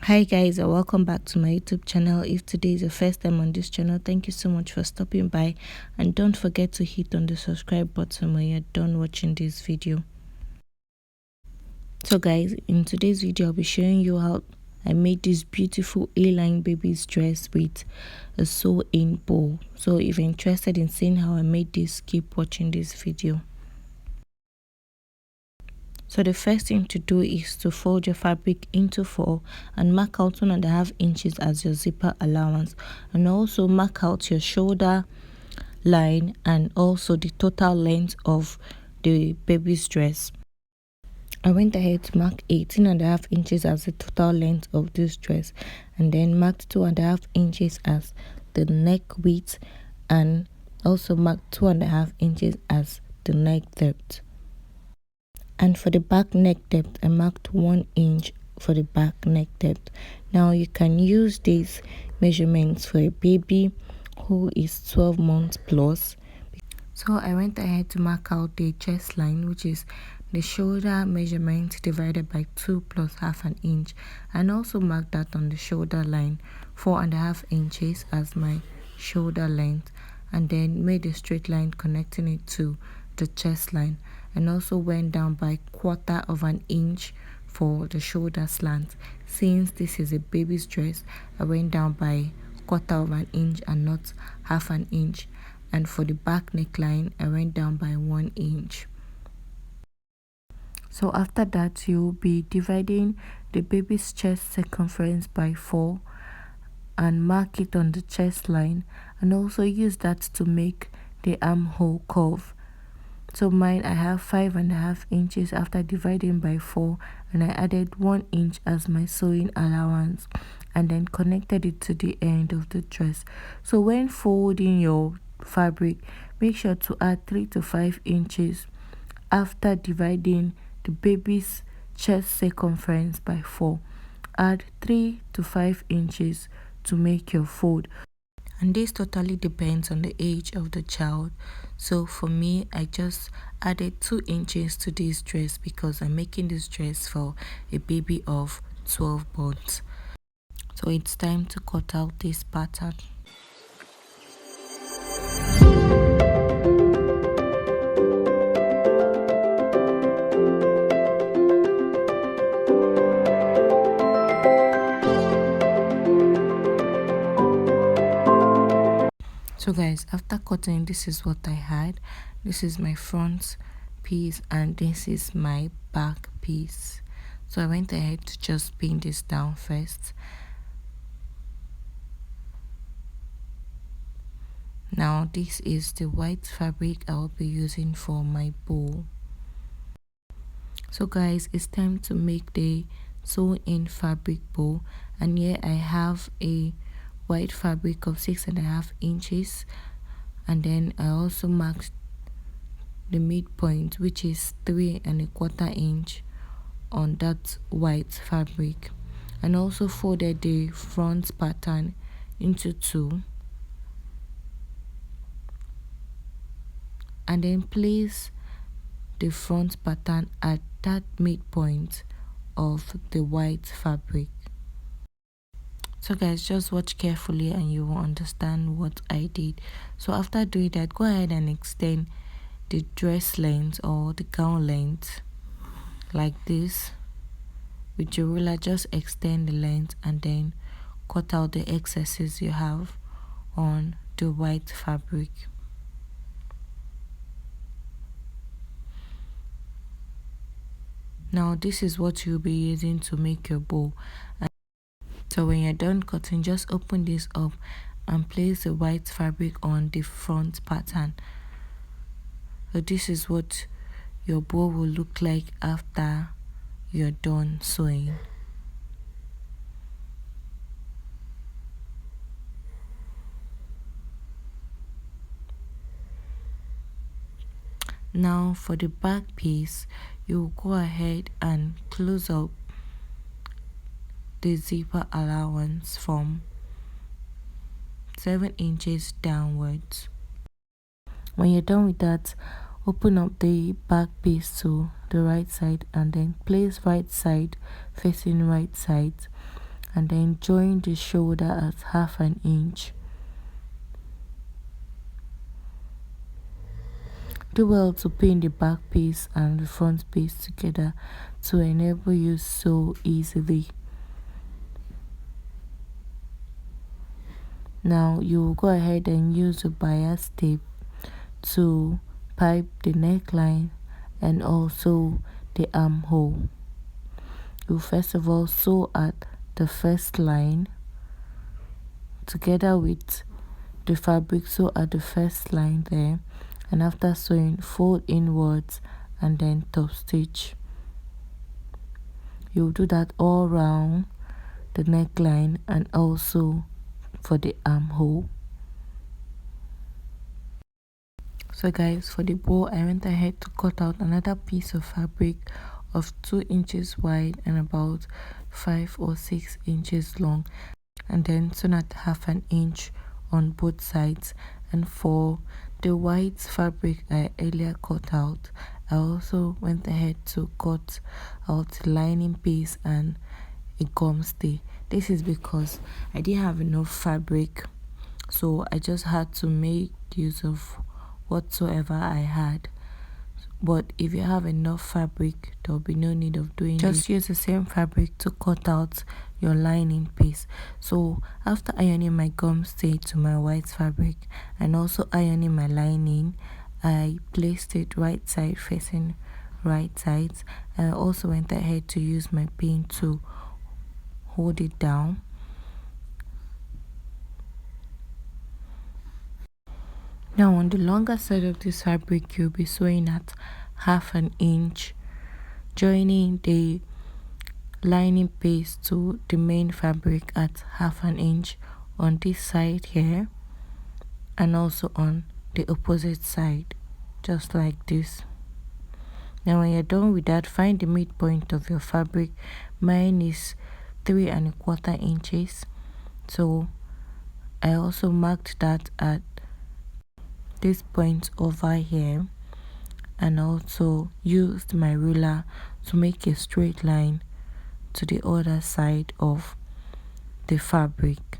Hi guys, and welcome back to my YouTube channel. If today is your first time on this channel, thank you so much for stopping by, and don't forget to hit on the subscribe button when you're done watching this video. So guys, in today's video I'll be showing you how I made this beautiful A-line baby's dress with a sew-in bow. So if you're interested in seeing how I made this, keep watching this video. So the first thing to do is to fold your fabric into 4 and mark out 1.5 inches as your zipper allowance, and also mark out your shoulder line and also the total length of the baby's dress. I went ahead to mark 18.5 inches as the total length of this dress, and then marked 2.5 inches as the neck width, and also marked 2.5 inches as the neck depth. And for the back neck depth, I marked 1 inch for the back neck depth. Now you can use these measurements for a baby who is 12 months plus. So I went ahead to mark out the chest line, which is the shoulder measurement divided by 2 plus 1/2 inch, and also marked that on the shoulder line 4.5 inches as my shoulder length, and then made a straight line connecting it to the chest line, and also went down by 1/4 inch for the shoulder slant. Since this is a baby's dress, I went down by 1/4 inch and not 1/2 inch. And for the back neckline, I went down by 1 inch. So after that, you'll be dividing the baby's chest circumference by 4 and mark it on the chest line, and also use that to make the armhole curve. So mine, I have 5.5 inches after dividing by 4, and I added 1 inch as my sewing allowance, and then connected it to the end of the dress. So when folding your fabric, make sure to add 3 to 5 inches after dividing the baby's chest circumference by 4. Add 3 to 5 inches to make your fold, and this totally depends on the age of the child. So for me, I just added 2 inches to this dress because I'm making this dress for a baby of 12 months. So it's time to cut out this pattern. So guys, after cutting, this is what I had. This is my front piece and this is my back piece. So I went ahead to just pin this down first. Now this is the white fabric I will be using for my bow. So guys, it's time to make the sewn-in fabric bow, and here I have a white fabric of 6.5 inches, and then I also marked the midpoint, which is 3.25 inch on that white fabric, and also folded the front pattern into 2, and then place the front pattern at that midpoint of the white fabric. So guys, just watch carefully and you will understand what I did. So after doing that, go ahead and extend the dress length or the gown length like this. With your ruler, just extend the length and then cut out the excesses you have on the white fabric. Now this is what you'll be using to make your bow. So when you're done cutting, just open this up and place the white fabric on the front pattern. So this is what your bow will look like after you're done sewing. Now for the back piece, you go ahead and close up the zipper allowance from 7 inches downwards. When you're done with that, open up the back piece to the right side and then place right side facing right side, and then join the shoulder at 1/2 inch. Do well to pin the back piece and the front piece together to enable you sew easily. Now you will go ahead and use a bias tape to pipe the neckline and also the armhole. You first of all sew at the first line together with the fabric, sew at the first line there, and after sewing, fold inwards and then top stitch. You'll do that all around the neckline and also for the armhole. So guys, for the bow, I went ahead to cut out another piece of fabric of 2 inches wide and about 5 or 6 inches long, and then sewn at 1/2 inch on both sides. And for the white fabric I earlier cut out, I also went ahead to cut out the lining piece and a gum stay. This is because I didn't have enough fabric, so I just had to make use of whatsoever I had. But if you have enough fabric, there will be no need of doing just use the same fabric to cut out your lining piece. So after ironing my gum stay to my white fabric and also ironing my lining, I placed it right side facing right sides, and I also went ahead to use my pin to hold it down. Now on the longer side of this fabric, you'll be sewing at 1/2 inch, joining the lining piece to the main fabric at 1/2 inch on this side here and also on the opposite side, just like this. Now when you're done with that, find the midpoint of your fabric. Mine is 3 1/4 inches, so I also marked that at this point over here and also used my ruler to make a straight line to the other side of the fabric.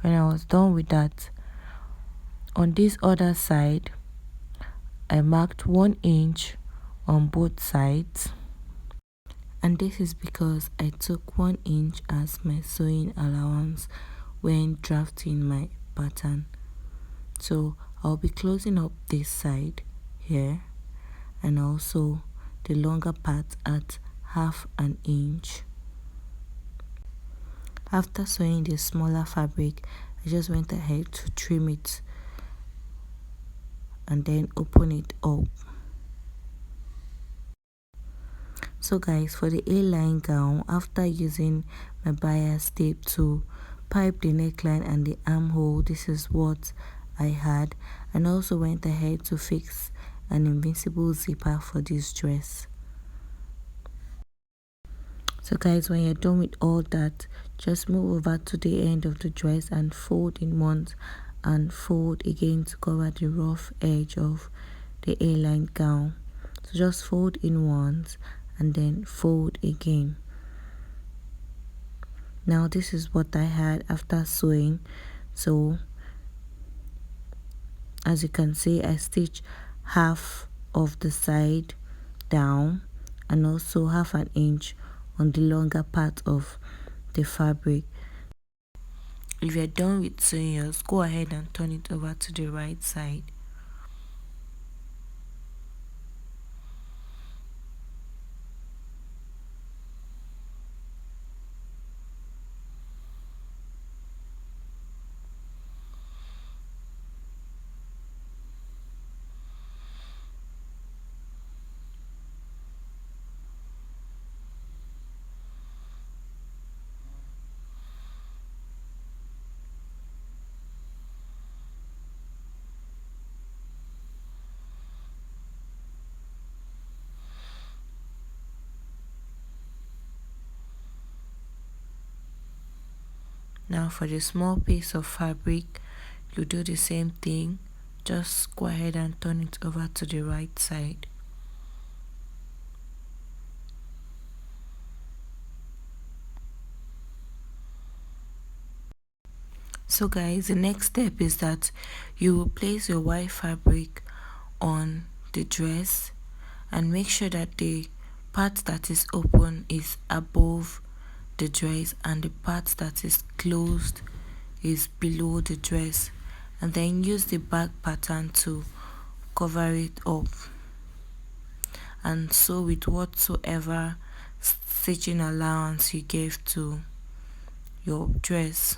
When I was done with that, on this other side I marked 1 inch on both sides, and this is because I took 1 inch as my sewing allowance when drafting my pattern. So I'll be closing up this side here and also the longer part at 1/2 inch. After sewing the smaller fabric, I just went ahead to trim it and then open it up. So guys, for the A-line gown, after using my bias tape to pipe the neckline and the armhole, this is what I had, and also went ahead to fix an invincible zipper for this dress. So guys, when you're done with all that, just move over to the end of the dress and fold in once and fold again to cover the rough edge of the A-line gown. So just fold in once and then fold again. Now this is what I had after sewing. So as you can see, I stitched half of the side down and also 1/2 inch on the longer part of the fabric. If you're done with sewing yours, go ahead and turn it over to the right side. Now for the small piece of fabric, you do the same thing. just go ahead and turn it over to the right side. So guys, the next step is that you will place your white fabric on the dress and make sure that the part that is open is above the dress and the part that is closed is below the dress, and then use the back pattern to cover it up and sew with whatsoever stitching allowance you gave to your dress.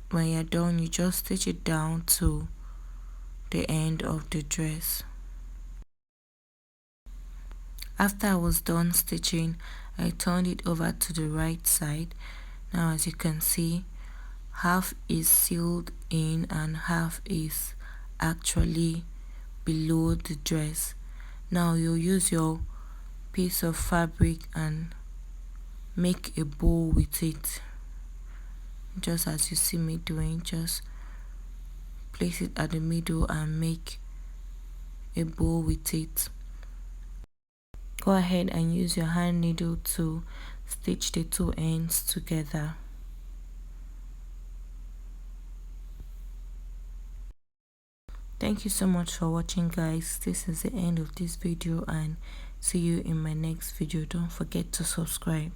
When you're done, you just stitch it down to the end of the dress. After I was done stitching, I turned it over to the right side. Now as you can see, half is sealed in and half is actually below the dress. Now you'll use your piece of fabric and make a bow with it, just as you see me doing. Just place it at the middle and make a bow with it. Go ahead and use your hand needle to stitch the two ends together. Thank you so much for watching, guys. This is the end of this video, and see you in my next video. Don't forget to subscribe.